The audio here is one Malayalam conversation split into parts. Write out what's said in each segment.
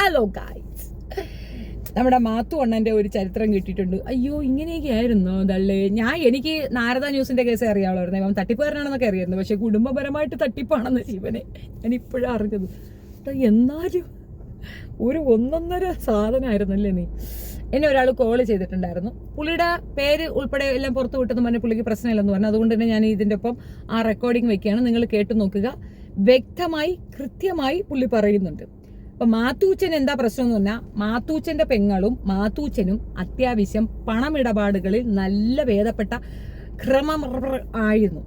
ഹലോ ഗൈസ്, നമ്മുടെ മാത്തു അണ്ണന്റെ ഒരു ചരിത്രം കിട്ടിയിട്ടുണ്ട്. അയ്യോ, ഇങ്ങനെയൊക്കെ ആയിരുന്നു ദള്ളേ. എനിക്ക് നാരദ ന്യൂസിന്റെ കേസ് അറിയാവുള്ളായിരുന്നു. ഇവൻ തട്ടിപ്പുകാരനാണെന്നൊക്കെ അറിയായിരുന്നു. പക്ഷെ കുടുംബപരമായിട്ട് തട്ടിപ്പാണെന്ന് ജീവനെ ഞാൻ ഇപ്പോഴാണ് അറിഞ്ഞത്. എന്നാലും ഒരു ഒന്നൊന്നര സാധനമായിരുന്നല്ലേ നീ. എന്നെ ഒരാൾ കോള് ചെയ്തിട്ടുണ്ടായിരുന്നു. പുള്ളിയുടെ പേര് ഉൾപ്പെടെ എല്ലാം പുറത്തു വിട്ടെന്ന് പറഞ്ഞ പുള്ളിക്ക് പ്രശ്നമില്ലെന്ന് പറഞ്ഞു. അതുകൊണ്ട് തന്നെ ഞാൻ ഇതിന്റെ ഒപ്പം ആ റെക്കോർഡിംഗ് വെക്കുകയാണ്. നിങ്ങൾ കേട്ടു നോക്കുക. വ്യക്തമായി കൃത്യമായി പുള്ളി പറയുന്നുണ്ട്. അപ്പൊ മാത്തൂച്ചൻ എന്താ പ്രശ്നം എന്ന് പറഞ്ഞാൽ, മാത്തൂച്ചന്റെ പെങ്ങളും മാത്തൂച്ചനും അത്യാവശ്യം പണമിടപാടുകളിൽ നല്ല ഭേദപ്പെട്ട ക്രമം ആയിരുന്നു.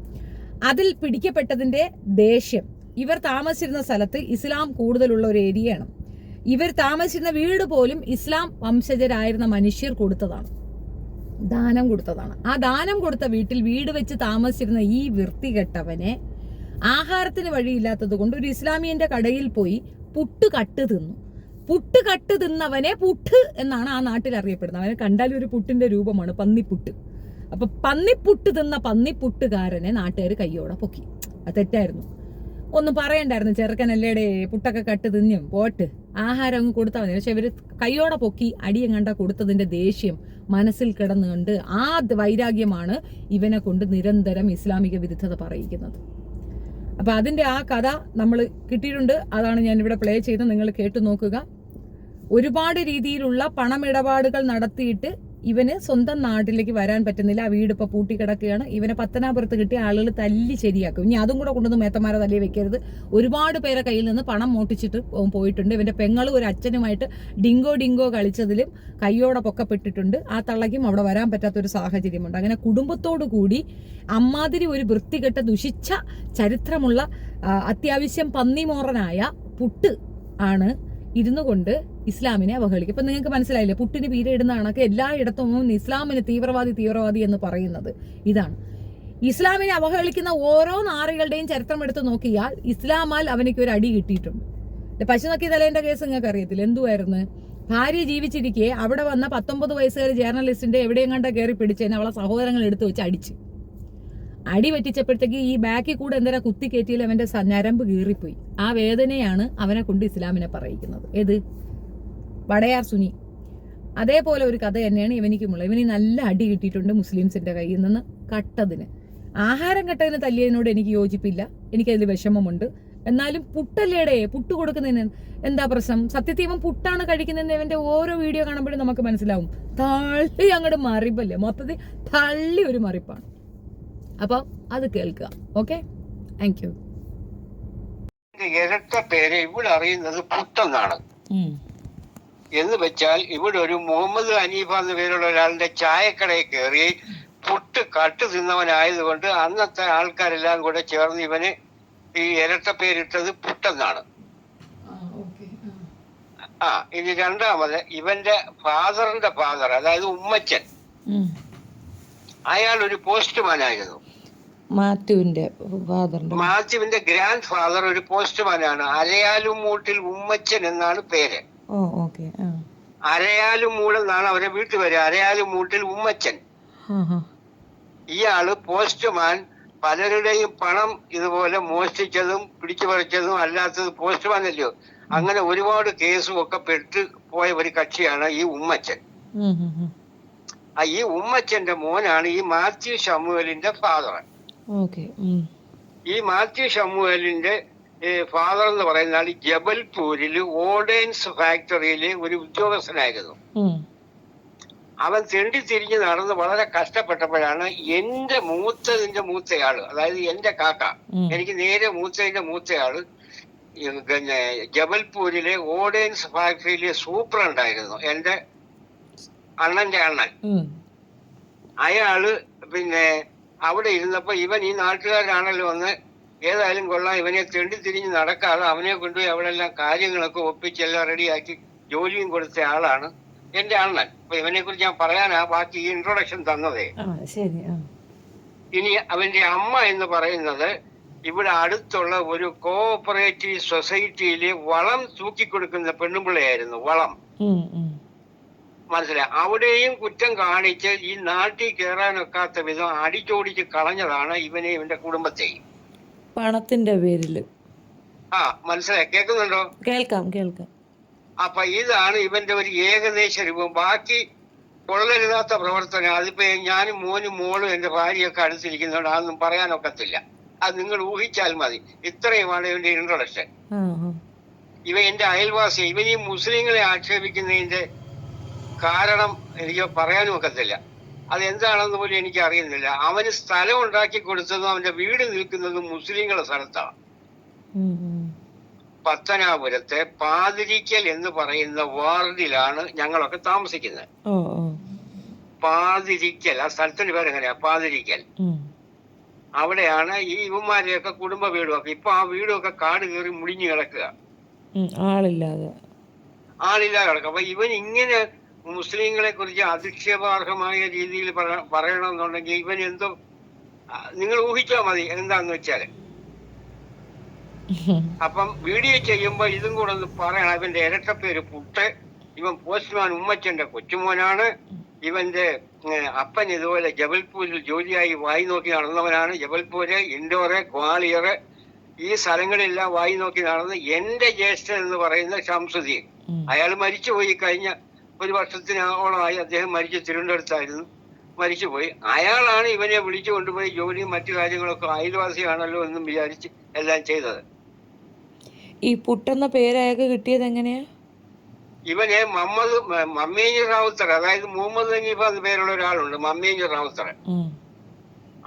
അതിൽ പിടിക്കപ്പെട്ടതിന്റെ ദേഷ്യം. ഇവർ താമസിച്ചിരുന്ന സ്ഥലത്ത് ഇസ്ലാം കൂടുതലുള്ള ഒരു ഏരിയയാണ്. ഇവർ താമസിച്ചിരുന്ന വീട് പോലും ഇസ്ലാം വംശജരായിരുന്ന മനുഷ്യർ കൊടുത്തതാണ്, ദാനം കൊടുത്തതാണ്. ആ ദാനം കൊടുത്ത വീട്ടിൽ വീട് വെച്ച് താമസിച്ചിരുന്ന ഈ വൃത്തികെട്ടവനെ ആഹാരത്തിന് വഴിയില്ലാത്തത് കൊണ്ട് ഒരു ഇസ്ലാമിയന്റെ കടയിൽ പോയി പുട്ട് കട്ട് തിന്നു. പുട്ട് കട്ട് തിന്നവനെ പുട്ട് എന്നാണ് ആ നാട്ടിൽ അറിയപ്പെടുന്നത്. അവനെ കണ്ടാൽ ഒരു പുട്ടിന്റെ രൂപമാണ്, പന്നിപ്പുട്ട്. അപ്പൊ പന്നിപ്പുട്ട് തിന്ന പന്നിപ്പുട്ടുകാരനെ നാട്ടുകാർ കയ്യോടെ പൊക്കി. അത് തെറ്റായിരുന്നു. ഒന്നും പറയണ്ടായിരുന്നു, ചെറുക്കനല്ലേടെ പുട്ടൊക്കെ കട്ട് തിന്നും പോട്ട്, ആഹാരം അങ്ങ് കൊടുത്താൽ മതി. പക്ഷെ ഇവര് കയ്യോടെ പൊക്കി അടിയും കണ്ട കൊടുത്തതിന്റെ ദേഷ്യം മനസ്സിൽ കിടന്നുകൊണ്ട് ആ വൈരാഗ്യമാണ് ഇവനെ കൊണ്ട് നിരന്തരം ഇസ്ലാമിക വിരുദ്ധത പറയിക്കുന്നത്. അപ്പൊ അതിന്റെ ആ കഥ നമ്മൾ കിട്ടിയിട്ടുണ്ട്. അതാണ് ഞാൻ ഇവിടെ പ്ലേ ചെയ്ത് നിങ്ങൾ കേട്ടു നോക്കുക. ഒരുപാട് രീതിയിലുള്ള പണമിടപാടുകൾ നടത്തിയിട്ട് ഇവന് സ്വന്തം നാട്ടിലേക്ക് വരാൻ പറ്റുന്നില്ല. ആ വീട് ഇപ്പൊ പൂട്ടിക്കിടക്കുകയാണ്. ഇവനെ പത്തനാപുരത്ത് കിട്ടിയ ആളുകൾ തല്ലി ശരിയാക്കും. ഇനി അതും കൂടെ കൊണ്ടുവന്ന് മേത്തമാരെ തല്ലി വെക്കരുത്. ഒരുപാട് പേരെ കയ്യിൽ നിന്ന് പണം മോട്ടിച്ചിട്ട് പോയിട്ടുണ്ട്. ഇവന്റെ പെങ്ങളും ഒരു അച്ഛനുമായിട്ട് ഡിങ്കോ കളിച്ചതിലും കയ്യോടെ പൊക്കപ്പെട്ടിട്ടുണ്ട്. ആ തള്ളയ്ക്കും അവിടെ വരാൻ പറ്റാത്തൊരു സാഹചര്യമുണ്ട്. അങ്ങനെ കുടുംബത്തോടു കൂടി അമ്മാതിരി ഒരു വൃത്തികെട്ട ദുഷിച്ച ചരിത്രമുള്ള അത്യാവശ്യം പന്നിമോറനായ പുട്ട് ആണ് ഇരുന്നു കൊണ്ട് ഇസ്ലാമിനെ അവഹേളിക്കും. ഇപ്പൊ നിങ്ങൾക്ക് മനസ്സിലായില്ലേ, പുട്ടിന് പീരയിടുന്ന കണക്ക് എല്ലായിടത്തും ഇസ്ലാമിന് തീവ്രവാദി എന്ന് പറയുന്നത് ഇതാണ്. ഇസ്ലാമിനെ അവഹേളിക്കുന്ന ഓരോ നാറികളുടെയും ചരിത്രം എടുത്ത് നോക്കിയാൽ ഇസ്ലാമാൽ അവനിക്ക് ഒരു അടി കിട്ടിയിട്ടുണ്ട്. പശു നക്കി തലേന്റെ കേസ് നിങ്ങൾക്ക് അറിയത്തില്ല, എന്തുവായിരുന്നു? ഭാര്യ ജീവിച്ചിരിക്കെ അവിടെ വന്ന 19 വയസ്സുകാരി ജേർണലിസ്റ്റിന്റെ എവിടെയും കണ്ട കയറി പിടിച്ചതിന് അവളെ സഹോദരങ്ങൾ എടുത്തു വെച്ച് അടിച്ച് അടി പറ്റിച്ചപ്പോഴത്തേക്ക് ഈ ബാക്കിൽ കൂടെ എന്തര കുത്തി കയറ്റിയിൽ അവന്റെ ഞരമ്പ് കീറിപ്പോയി. ആ വേദനയാണ് അവനെ കൊണ്ട് ഇസ്ലാമിനെ പറയിക്കുന്നത്. ഏത് വടയാർ സുനി. അതേപോലെ ഒരു കഥ തന്നെയാണ് ഇവനിക്കുമുള്ളത്. ഇവന് നല്ല അടി കിട്ടിയിട്ടുണ്ട് മുസ്ലിംസിന്റെ കയ്യിൽ നിന്ന് കട്ടതിന്. ആഹാരം കട്ടതിന് തല്ലിയതിനോട് എനിക്ക് യോജിപ്പില്ല, എനിക്കതിൽ വിഷമമുണ്ട്. എന്നാലും പുട്ടല്ലേടെ, പുട്ട് കൊടുക്കുന്നതിന് എന്താ പ്രശ്നം? സത്യത്തീവൻ പുട്ടാണ് കഴിക്കുന്നതെന്ന് ഇവന്റെ ഓരോ വീഡിയോ കാണുമ്പോഴും നമുക്ക് മനസ്സിലാവും. തള്ളി അങ്ങോട്ട് മറിപ്പല്ലേ, മൊത്തത്തിൽ തള്ളി ഒരു മറിപ്പാണ്. അപ്പൊ അത് കേൾക്കുക. Okay, thank you. ഇരട്ട പേര് ഇവിടെ അറിയുന്നത് പുട്ടെന്നാണ്. എന്ന് വെച്ചാൽ ഇവിടെ ഒരു മുഹമ്മദ് ഹനീഫ എന്ന പേരുള്ള ഒരാളുടെ ചായക്കടയിൽ കയറി പുട്ട് കട്ട് തിന്നവനായതുകൊണ്ട് അന്നത്തെ ആൾക്കാരെല്ലാം കൂടെ ചേർന്ന് ഇവന് ഈ ഇരട്ട പേരിട്ടത് പുട്ടെന്നാണ്. ഇനി രണ്ടാമത് ഇവന്റെ ഫാദറിന്റെ ഫാദർ, അതായത് ഉമ്മച്ചൻ, അയാൾ ഒരു പോസ്റ്റ്മാൻ ആയിരുന്നു. മാത്യുവിന്റെ ഗ്രാൻഡ് ഫാദർ ഒരു പോസ്റ്റ്മാനാണ്. അരയാലുമൂട്ടിൽ ഉമ്മച്ചൻ എന്നാണ് പേര്. അരയാലുമൂട് എന്നാണ് അവരെ വീട്ടിൽ വരിക. അരയാലുമൂട്ടിൽ ഉമ്മച്ചൻ. ഇയാള് പോസ്റ്റ്മാൻ പലരുടെയും പണം ഇതുപോലെ മോഷ്ടിച്ചതും പിടിച്ചു പറിച്ചതും അല്ലാത്തത് പോസ്റ്റ്മാൻ അല്ലയോ. അങ്ങനെ ഒരുപാട് കേസും ഒക്കെ പെട്ട് പോയ ഒരു കക്ഷിയാണ് ഈ ഉമ്മച്ചൻ. ഈ ഉമ്മച്ചന്റെ മോനാണ് ഈ മാത്യു ശമുവേലിന്റെ ഫാദർ. ഈ മാത്യു ശമുവേലിന്റെ ഫാദർ എന്ന് പറയുന്ന ആൾ ജബൽപൂരിൽ ഓർഡൻസ് ഫാക്ടറിയിലെ ഒരു ഉദ്യോഗസ്ഥനായിരുന്നു. അവൻ തെണ്ടി തിരിഞ്ഞ് നടന്ന് വളരെ കഷ്ടപ്പെട്ടപ്പോഴാണ് എന്റെ മൂത്തയാള്, അതായത് എന്റെ കാക്ക, എനിക്ക് നേരെ മൂത്തയാള് പിന്നെ ജബൽപൂരിലെ ഓർഡൻസ് ഫാക്ടറിയിലെ സൂപ്രണ്ടായിരുന്നു, എന്റെ അണ്ണന്റെ അണ്ണൻ. അയാള് പിന്നെ അവിടെ ഇരുന്നപ്പോ ഇവൻ ഈ നാട്ടുകാരാണല്ലോ വന്ന് ഏതായാലും കൊള്ളാം, ഇവനെ തെണ്ടി തിരിഞ്ഞ് നടക്കാതെ അവനെ കൊണ്ടുപോയി അവിടെ എല്ലാം കാര്യങ്ങളൊക്കെ ഒപ്പിച്ചെല്ലാം റെഡിയാക്കി ജോലിയും കൊടുത്ത ആളാണ് എന്റെ അണ്ണൻ. അപ്പൊ ഇവനെ കുറിച്ച് ഞാൻ പറയാനാ ബാക്കി ഈ ഇൻട്രൊഡക്ഷൻ തന്നതേ. ഇനി അവന്റെ അമ്മ എന്ന് പറയുന്നത് ഇവിടെ അടുത്തുള്ള ഒരു കോഓപ്പറേറ്റീവ് സൊസൈറ്റിയില് വളം തൂക്കിക്കൊടുക്കുന്ന പെണ്ണുപിള്ളയായിരുന്നു. വളം മനസ്സിലായി. അവിടെയും കുറ്റം കാണിച്ച് ഈ നാട്ടിൽ കയറാനൊക്കാത്ത വിധം അടിച്ചോടിച്ച് കളഞ്ഞതാണ് ഇവനെ ഇവന്റെ കുടുംബത്തെയും പണത്തിന്റെ പേരില്. മനസ്സിലായി. കേൾക്കുന്നുണ്ടോ? കേൾക്കാം. അപ്പൊ ഇതാണ് ഇവന്റെ ഒരു ഏകദേശ രൂപം. ബാക്കി കൊള്ളരുതാത്ത പ്രവർത്തനം അതിപ്പോ ഞാനും മോനും മോളും എന്റെ ഭാര്യയൊക്കെ അടുത്തിരിക്കുന്നതുകൊണ്ട് അതൊന്നും പറയാനൊക്കത്തില്ല. അത് നിങ്ങൾ ഊഹിച്ചാൽ മതി. ഇത്രയുമാണ് ഇവന്റെ ഇൻട്രൊഡക്ഷൻ. ഇവ എന്റെ അയൽവാസി. ഇവൻ ഈ മുസ്ലിങ്ങളെ ആക്ഷേപിക്കുന്നതിന്റെ കാരണം എനിക്ക് പറയാനും ഒക്കത്തില്ല. അതെന്താണെന്ന് പോലും എനിക്ക് അറിയുന്നില്ല. അവന് സ്ഥലം ഉണ്ടാക്കി കൊടുത്തതും അവന്റെ വീട് നിൽക്കുന്നതും മുസ്ലിങ്ങളുടെ സ്ഥലത്താണ്. പത്തനാപുരത്തെ പാതിരിക്കൽ എന്ന് പറയുന്ന വാർഡിലാണ് ഞങ്ങളൊക്കെ താമസിക്കുന്നത്. പാതിരിക്കൽ, ആ സ്ഥലത്തിന്റെ പേര് എങ്ങനെയാ? പാതിരിക്കൽ. അവിടെയാണ് ഈ ഇവന്മാരെയൊക്കെ കുടുംബ വീടുമൊക്കെ. ഇപ്പൊ ആ വീടുമൊക്കെ കാട് കയറി മുടിഞ്ഞു കിടക്കുക, ആളില്ലാതെ കിടക്കുക. അപ്പൊ ഇവൻ ഇങ്ങനെ മുസ്ലിങ്ങളെ കുറിച്ച് അധിക്ഷേപാർഹമായ രീതിയിൽ പറയണമെന്നുണ്ടെങ്കിൽ ഇവൻ എന്തോ നിങ്ങൾ ഊഹിച്ചാൽ മതി എന്താന്ന് വെച്ചാല്. അപ്പം വീഡിയോ ചെയ്യുമ്പോ ഇതും കൂടെ ഒന്ന് പറയണം. ഇവന്റെ ഇരട്ടപ്പേര് പുട്ട്. ഇവൻ പോസ്റ്റ്മാൻ ഉമ്മച്ചന്റെ കൊച്ചുമോനാണ്. ഇവന്റെ അപ്പൻ ഇതുപോലെ ജബൽപൂരിൽ ജോലിയായി വായി നോക്കി നടന്നവനാണ്. ജബൽപൂര്, ഇൻഡോറ്, ഗ്വാളിയറ് ഈ സ്ഥലങ്ങളെല്ലാം വായി നോക്കി നടന്ന് എന്റെ ജ്യേഷ്ഠൻ എന്ന് പറയുന്ന ഷംസുദ്ദീൻ. അയാൾ മരിച്ചുപോയി. കഴിഞ്ഞ ഒരു വർഷത്തിനോളമായി അദ്ദേഹം മരിച്ചു. തിരുവനന്തപുരത്തായിരുന്നു, മരിച്ചുപോയി. അയാളാണ് ഇവനെ വിളിച്ചു കൊണ്ടുപോയി ജോലിയും മറ്റു കാര്യങ്ങളൊക്കെ അയൽവാസിയാണല്ലോ എന്നും വിചാരിച്ച് എല്ലാം ചെയ്തത്. ഈ പുട്ടെന്ന പേര് അയാൾക്ക് കിട്ടിയത് എങ്ങനെയാ? ഇവന് മമ്മേഞ്ഞ് റാവുത്തർ, അതായത് മുഹമ്മദ് ഹനീഫ എന്ന പേരുള്ള ഒരാളുണ്ട്, മമ്മേഞ്ഞ് റാവുത്തർ.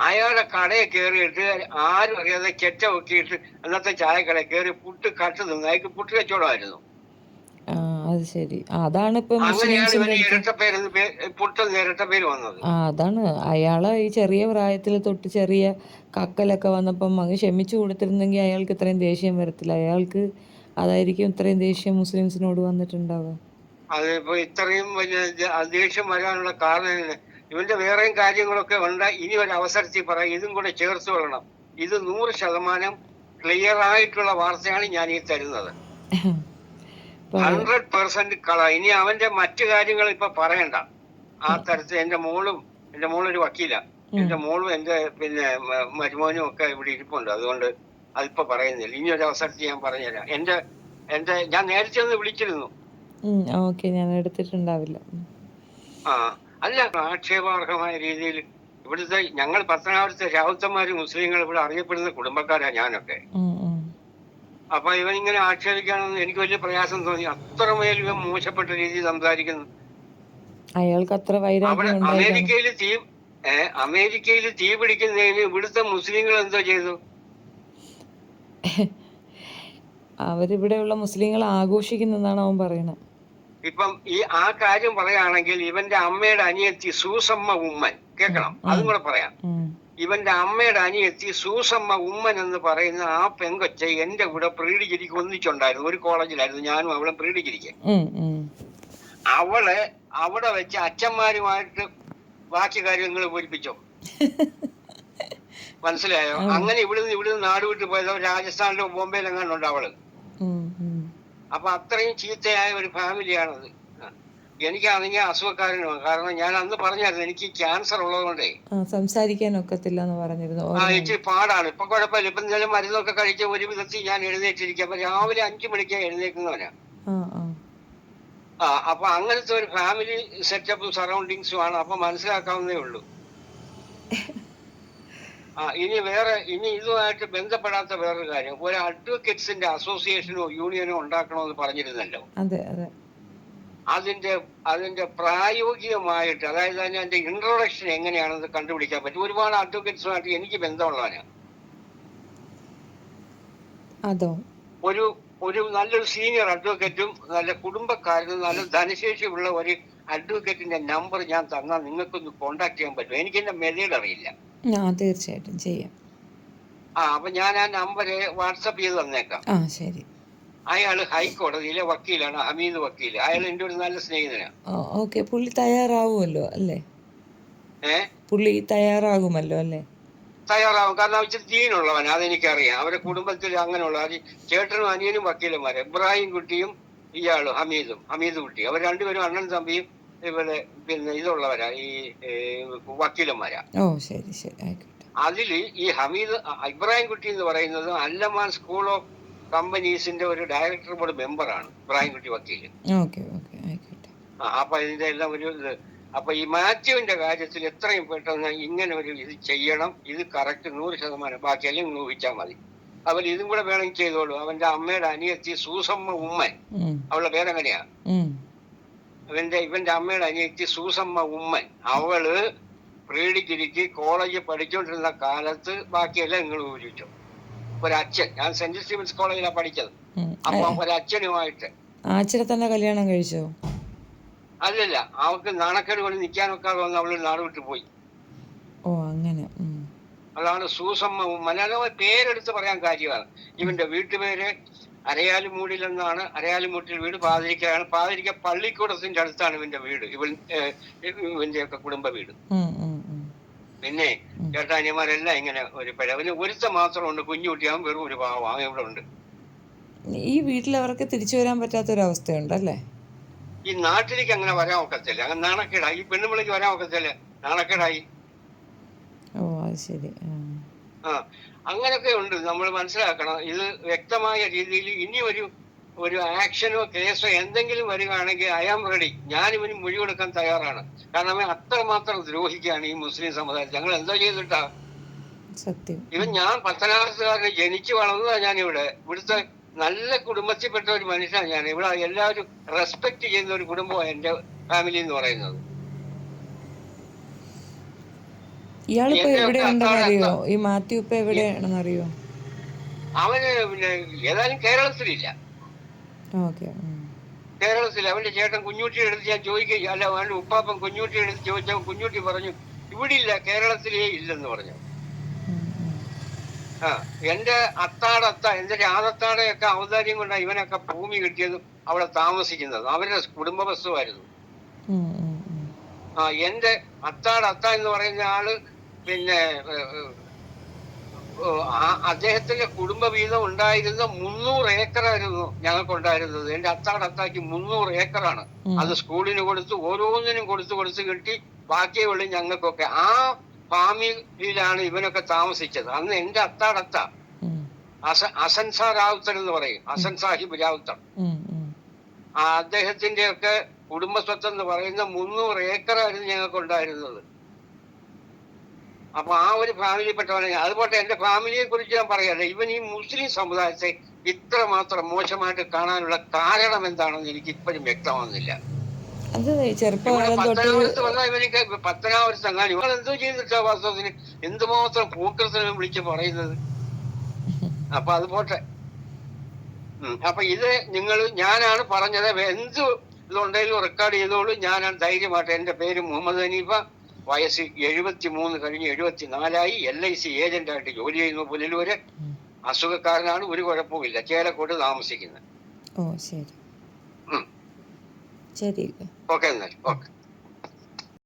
അയാളുടെ കടയെ കയറിയിട്ട് ആരും അറിയാതെ ചെറ്റ ഒക്കിയിട്ട് അന്നത്തെ ചായക്കട കയറി പുട്ട് കട്ട് തിന്നു. അയാൾക്ക് പുട്ട് കച്ചവടമായിരുന്നു. അത് ശരി. അതാണ് ഇപ്പൊ പേര് വന്നത്. അതാണ് അയാളെ ഈ ചെറിയ പ്രായത്തിൽ തൊട്ട് ചെറിയ കക്കലൊക്കെ വന്നപ്പം അങ്ങ് ക്ഷമിച്ചു കൊടുത്തിരുന്നെങ്കിൽ അയാൾക്ക് ഇത്രയും ദേഷ്യം വരത്തില്ല. അയാൾക്ക് അതായിരിക്കും ഇത്രയും ദേഷ്യം മുസ്ലിംസിനോട് വന്നിട്ടുണ്ടാവുക. അതിപ്പോ ഇത്രയും വലിയ ദേഷ്യം വരാനുള്ള കാരണം ഇവന്റെ വേറെയും കാര്യങ്ങളൊക്കെ ഉണ്ട്. ഇനി ഒരു അവസരത്തിൽ പറയാം, ഇതും കൂടെ ചേർത്ത് കൊള്ളണം. ഇത് 100% ക്ലിയർ ആയിട്ടുള്ള വാർത്തയാണ് ഞാൻ ഈ തരുന്നത്. 100% കള. ഇനി അവന്റെ മറ്റു കാര്യങ്ങൾ ഇപ്പൊ പറയണ്ട. ആ തരത്തിൽ എന്റെ മോളൊരു വക്കീല. എന്റെ മോളും എന്റെ മരുമോനും ഒക്കെ ഇവിടെ ഇരിപ്പുണ്ട്. അതുകൊണ്ട് അതിപ്പോ പറയുന്നില്ല. ഇനി ഒരു അവസരത്തിൽ ഞാൻ പറഞ്ഞുതരാം. ഞാൻ നേരത്തെ ഒന്ന് വിളിച്ചിരുന്നു. ഞാൻ എടുത്തിട്ടുണ്ടാവില്ല. അല്ല, ആക്ഷേപാർഹമായ രീതിയിൽ ഇവിടുത്തെ ഞങ്ങൾ പത്തനാപുരത്തെ രാവുത്തന്മാര് മുസ്ലിങ്ങൾ ഇവിടെ അറിയപ്പെടുന്ന കുടുംബക്കാരാ ഞാനൊക്കെ. അപ്പൊ ഇവൻ ഇങ്ങനെ ആക്ഷേപിക്കാനെന്ന് എനിക്ക് വലിയ പ്രയാസം തോന്നി. അത്രമേൽ ഇവൻ മോശപ്പെട്ട രീതിയിൽ സംസാരിക്കുന്നു. അയാൾക്ക് അത്ര അവിടെ അമേരിക്കയിൽ തീ പിടിക്കുന്നതിന് ഇവിടുത്തെ മുസ്ലിങ്ങൾ എന്തോ ചെയ്തു? അവരിവിടെയുള്ള മുസ്ലിങ്ങൾ ആഘോഷിക്കുന്നതാണ് അവൻ പറയണത്. ഇപ്പം ആ കാര്യം പറയുകയാണെങ്കിൽ ഇവന്റെ അമ്മയുടെ അനിയത്തി സൂസമ്മ ഉമ്മൻ, കേൾക്കണം, അതും കൂടെ പറയാം. ഇവന്റെ അമ്മയുടെ അനിയത്തി സൂസമ്മ ഉമ്മൻ എന്ന് പറയുന്ന ആ പെങ്കൊച്ച എന്റെ കൂടെ പ്രീ ഡിഗ്രിക്ക് ഒന്നിച്ചുണ്ടായിരുന്നു. ഒരു കോളേജിലായിരുന്നു ഞാനും അവളെ പ്രീ ഡിഗ്രിക്ക്. അവളെ അവിടെ വെച്ച് അച്ഛന്മാരുമായിട്ട് ബാക്കി കാര്യങ്ങൾ പൂരിപ്പിച്ചോ, മനസ്സിലായോ? അങ്ങനെ ഇവിടുന്ന് നാട് വിട്ടു പോയതോ രാജസ്ഥാനിലോ ബോംബെയിലെങ്ങാണ്ടുണ്ട് അവള്. അപ്പൊ അത്രയും ചീത്തയായ ഒരു ഫാമിലിയാണത്. എനിക്കാണെങ്കിൽ അസുഖക്കാരനുമാണ്. കാരണം ഞാൻ അന്ന് പറഞ്ഞായിരുന്നു എനിക്ക് ക്യാൻസർ ഉള്ളതുകൊണ്ടേ സംസാരിക്കാൻ ഒക്കത്തില്ല എന്ന് പറഞ്ഞിരുന്നു. ഇച്ചിരി പാടാണ്. ഇപ്പൊ കുഴപ്പമില്ല. ഇപ്പൊ ഇന്നലെ മരുന്നൊക്കെ കഴിച്ച ഒരു വിധത്തിൽ ഞാൻ എഴുന്നേറ്റിരിക്കും. അപ്പൊ രാവിലെ 5 മണിക്ക് എഴുന്നേക്കുന്നവനാ. അപ്പൊ അങ്ങനത്തെ ഒരു ഫാമിലി സെറ്റപ്പും സറൗണ്ടിങ്സും ആണ്. അപ്പൊ മനസ്സിലാക്കാവുന്നേ ഉള്ളൂ. ഇനി ഇതുമായിട്ട് ബന്ധപ്പെടാത്ത വേറൊരു കാര്യം, ഒരു അഡ്വക്കേറ്റ്സിന്റെ അസോസിയേഷനോ യൂണിയനോ ഉണ്ടാക്കണമെന്ന് പറഞ്ഞിരുന്നല്ലോ. അതിന്റെ പ്രായോഗികമായിട്ട്, അതായത് അതിന്റെ ഇൻട്രൊഡക്ഷൻ എങ്ങനെയാണെന്ന് കണ്ടുപിടിക്കാൻ പറ്റും. ഒരുപാട് അഡ്വക്കേറ്റ്സുമായിട്ട് എനിക്ക് ബന്ധമുള്ളവനാണ്. ഒരു നല്ലൊരു സീനിയർ അഡ്വക്കേറ്റും നല്ല കുടുംബക്കാരനും നല്ല ധനശേഷിയുള്ള ഒരു അഡ്വക്കേറ്റിന്റെ നമ്പർ ഞാൻ തന്നാൽ നിങ്ങൾക്കൊന്ന് കോണ്ടാക്ട് ചെയ്യാൻ പറ്റും. എനിക്ക് എന്റെ മെത്തേഡ് അറിയില്ല. തീർച്ചയായിട്ടും ചെയ്യാം. അപ്പൊ ഞാൻ ആ നമ്പര് വാട്സപ്പ് ചെയ്ത് തന്നേക്കാം. ശരി. അയാള് ഹൈക്കോടതിയിലെ വക്കീലാണ്, ഹമീദ് വക്കീല്. അയാൾ എന്റെ ഒരു നല്ല സ്നേഹിതനാണ്. പുള്ളി തയ്യാറാവുമല്ലോ അല്ലേ? തയ്യാറാവും. കാരണം ഇച്ചിരി ദീനുള്ളവൻ, അതെനിക്കറിയാം. അവരുടെ കുടുംബത്തിൽ അങ്ങനെയുള്ള ചേട്ടനും അനിയനും വക്കീലന്മാരെ, ഇബ്രാഹിം കുട്ടിയും ഇയാളും ഹമീദ് കുട്ടി, അവർ രണ്ടുപേരും അണ്ണൻ തമ്പിയും ഇവരെ ഇതുള്ളവരാ, ഈ വക്കീലന്മാരാ. ശരി ശരി, ആയിക്കോട്ടെ. അതില് ഈ ഇബ്രാഹിം കുട്ടി എന്ന് പറയുന്നത് അല്ലമാൻ സ്കൂൾ ഓഫ് കമ്പനീസിന്റെ ഒരു ഡയറക്ടർ ബോർഡ് മെമ്പറാണ് ഇബ്രാഹിംകുട്ടി വക്കീല്. ഓക്കെ ഓക്കെ ആയിക്കോട്ടെ. അപ്പൊ ഇതിന്റെ എല്ലാം ഒരു ഇത്. അപ്പൊ ഈ മാത്യുവിന്റെ കാര്യത്തിൽ എത്രയും പെട്ടെന്ന് ഇങ്ങനെ ഒരു ഇത് ചെയ്യണം. ഇത് കറക്റ്റ് 100%. ബാക്കിയെല്ലാം നിങ്ങൾ ഊഹിച്ചാൽ മതി. അവൻ ഇതും കൂടെ വേണമെങ്കിൽ ചെയ്തോളൂ. അവന്റെ അമ്മയുടെ അനിയത്തി സൂസമ്മ ഉമ്മൻ, അവളുടെ പേരെങ്ങനെയാ, ഇവന്റെ അമ്മയുടെ അനിയത്തി സൂസമ്മ ഉമ്മൻ, അവള് പ്രീ ഡിഗ്രിക്ക് കോളേജിൽ പഠിച്ചുകൊണ്ടിരുന്ന കാലത്ത് ബാക്കിയെല്ലാം നിങ്ങൾ ഊഹിച്ചു. ഒരച്ഛൻ, ഞാൻ സെന്റ് സ്റ്റീവൻസ് കോളേജിലാണ് പഠിച്ചത്. അപ്പൊ ഒരച്ഛനുമായിട്ട് ആച്ചിനെ തന്നെ കല്യാണം കഴിച്ചോ? അല്ലല്ല, അവൾക്ക് നാണക്കേട് കൊണ്ട് നിൽക്കാനൊക്കെ വന്ന് അവള് നാട് വിട്ടു പോയി. ഓ അങ്ങനെ. അതാണ് സൂസമ്മ ഉമ്മൻ. അല്ലാതെ പേരെടുത്ത് പറയാൻ കാര്യമാണ്. ഇവന്റെ വീട്ടുപേര് അരയാലുമൂടിലെന്നാണ്. അരയാലുമൂട്ടിൽ വീട് പാതിരിക്കലാണ്. പാതിരിക്ക പള്ളിക്കൂടത്തിന്റെ അടുത്താണ് ഇവന്റെ വീട്, ഇവന്റെ ഒക്കെ കുടുംബ വീട്. പിന്നെ ചേട്ടാനിയന്മാരെല്ലാം ഇങ്ങനെ ഒരു അവന് ഒരുത്ത മാത്രമുണ്ട്, കുഞ്ഞുകുട്ടിയാവും, വെറും ഒരു പാവം ഇവിടെ ഉണ്ട്. ഈ വീട്ടിൽ അവർക്ക് തിരിച്ചു വരാൻ പറ്റാത്തൊരവസ്ഥയുണ്ടല്ലേ? ഈ നാട്ടിലേക്ക് അങ്ങനെ വരാൻ ഒക്കത്തില്ല, അങ്ങനെ നാണക്കേടായി. ഈ പെണ്ണുമ്പിളിക്ക് വരാൻ ഒക്കത്തില്ല, നാണക്കേടായി. ഓ അത് ശരി. അങ്ങനൊക്കെ ഉണ്ട്. നമ്മൾ മനസ്സിലാക്കണം. ഇത് വ്യക്തമായ രീതിയിൽ ഇനി ഒരു ആക്ഷനോ കേസോ എന്തെങ്കിലും വരികയാണെങ്കിൽ ഐ ആം റെഡി. ഞാൻ ഇവന് മൊഴി കൊടുക്കാൻ തയ്യാറാണ്. കാരണം അവൻ അത്രമാത്രം ദ്രോഹിക്കുകയാണ് ഈ മുസ്ലിം സമുദായത്തിൽ. ഞങ്ങൾ എന്താ ചെയ്തിട്ടാ? സത്യം. ഇവൻ ഞാൻ പത്തനാപുരത്തുകാരനെ ജനിച്ചു വളർന്നതാണ്. ഞാനിവിടെ ഇവിടുത്തെ നല്ല കുടുംബത്തിൽപ്പെട്ട ഒരു മനുഷ്യനാണ് ഞാൻ. ഇവിടെ എല്ലാവരും റെസ്പെക്ട് ചെയ്യുന്ന ഒരു കുടുംബമാണ് എന്റെ ഫാമിലി എന്ന് പറയുന്നത്. ഇയാളിപ്പോ എവിടെയുണ്ടെന്നറിയോ? ഈ മാത്യു ഇപ്പൊ എവിടെയാണെന്നറിയോ? അവന് പിന്നെ ഏതായാലും കേരളത്തിലില്ല. കേരളത്തിൽ അവന്റെ ചേട്ടൻ കുഞ്ഞുട്ടിയുടെ അടുത്ത് ഞാൻ ചോദിക്കുക, അല്ല അവന്റെ ഉപ്പാപ്പൻ കുഞ്ഞുട്ടിയുടെ അടുത്ത് ചോദിച്ചപ്പോൾ കുഞ്ഞുട്ടി പറഞ്ഞു ഇവിടെ ഇല്ല, കേരളത്തിലേ ഇല്ലെന്ന് പറഞ്ഞു. എന്റെ അത്താടത്ത, എന്റെ രാതത്താടെയൊക്കെ ഔദാര്യം കൊണ്ടാണ് ഇവനൊക്കെ ഭൂമി കിട്ടിയതും അവിടെ താമസിക്കുന്നതും. അവരുടെ കുടുംബ ബസ്സുമായിരുന്നു. എന്റെ അത്ത എന്ന് പറയുന്ന ആള് പിന്നെ അദ്ദേഹത്തിന്റെ കുടുംബ വീതം ഉണ്ടായിരുന്ന 300 ഏക്കറായിരുന്നു ഞങ്ങൾക്കുണ്ടായിരുന്നത്. എന്റെ അത്താക്ക് 300 ഏക്കറാണ്. അത് സ്കൂളിന് കൊടുത്ത് ഓരോന്നിനും കൊടുത്ത് കിട്ടി. ബാക്കിയേ ഉള്ളൂ ഞങ്ങൾക്കൊക്കെ. ആ ഫാമിലിയിലാണ് ഇവനൊക്കെ താമസിച്ചത്. അന്ന് എന്റെ അത്താടത്ത അസൻസാ റാവുത്തർ എന്ന് പറയും, അസൻ സാഹിബ് റാവുത്തർ. അദ്ദേഹത്തിന്റെ ഒക്കെ കുടുംബസ്വത്ത് എന്ന് പറയുന്ന 300 ഏക്കറായിരുന്നു ഞങ്ങൾക്ക് ഉണ്ടായിരുന്നത്. അപ്പൊ ആ ഒരു ഫാമിലിയിൽപ്പെട്ടവനെ. അതുപോലെ എന്റെ ഫാമിലിയെ കുറിച്ച് ഞാൻ പറയാല്ല. ഇവൻ ഈ മുസ്ലിം സമുദായത്തെ ഇത്രമാത്രം മോശമായിട്ട് കാണാനുള്ള കാരണം എന്താണെന്ന് എനിക്ക് ഇപ്പോഴും വ്യക്തമാകുന്നില്ല. പത്തനാപുരത്ത് വന്നാൽ ഇവനിക്ക് പത്തനാപുരത്ത് അങ്ങനെ ഇവൾ എന്തോ ചെയ്തിട്ടാ വാസ്തവത്തിന് എന്തുമാത്രം പൂക്കൃത്തിനും വിളിച്ച് പറയുന്നത്. അപ്പൊ അത് പോട്ടെ. അപ്പൊ ഇത് ഞാനാണ് പറഞ്ഞത്. എന്ത് ഇതുണ്ടെങ്കിലും റെക്കോർഡ് ചെയ്തോളൂ. ഞാനാണ് ധൈര്യമായിട്ട്. എന്റെ പേര് മുഹമ്മദ് ഹനീഫ, വയസ്സ് 73 കഴിഞ്ഞ് 74 LIC ഏജന്റായിട്ട് ജോലി ചെയ്യുന്നു പുനലൂര്. അസുഖക്കാരനാണ്, ഒരു കുഴപ്പമില്ല. ചേലക്കോട് താമസിക്കുന്നത്. ഓ ശരി ശരി. ഓക്കെ എന്നാൽ ഓക്കെ.